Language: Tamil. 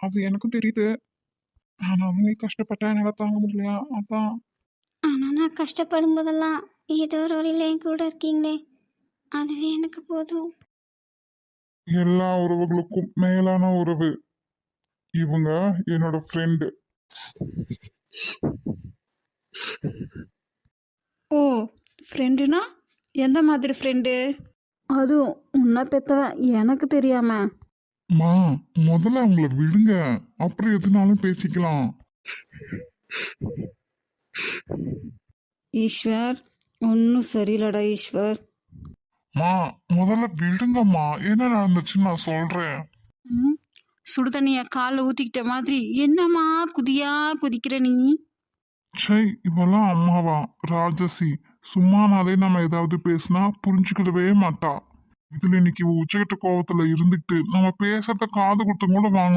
அது எனக்கும் தெரியுது. ஆனாலும் நீ கஷ்டப்பட்டா என்னால தாங்க முடியலையா, அதான். ஆனால் நான் கஷ்டப்படும் போதெல்லாம் ஏதோ ஒரு வழியில் என் கூட இருக்கீங்களே, அதுவே எனக்கு போதும். எல்லா உறவுகளுக்கும் மேலான உறவு இவங்க என்னோட ஃப்ரெண்டு. ஓ, ஃப்ரெண்டுனா எந்த மாதிரி ஃப்ரெண்டு? அதுவும் உன்னை பெத்தவன் எனக்கு தெரியாம. மா, முதல்ல அவங்கள விடுங்க, அப்புறம் எதுனாலும் பேசிக்கலாம். ஈஸ்வர், ஒன்றும் சரியில்லடா ஈஸ்வர். மா, முதல்ல விடுங்கம்மா, என்ன நடந்துச்சுன்னு நான் சொல்றேன். ம், சுடு தண்ணியை காலில் ஊற்றிக்கிட்ட மாதிரி என்னம்மா குதியா குதிக்கிற நீ? சை, இவெல்லாம் அம்மாவா? ராஜசி. சும்மானாலே நம்ம ஏதாவது பேசினா புரிஞ்சுக்கிடவே மாட்டா. இதுல இன்னைக்கு இவ உச்சகட்ட கோவத்துல இருந்துக்கிட்டு நம்ம பேசுறத காது கொடுத்து கூட வாங்க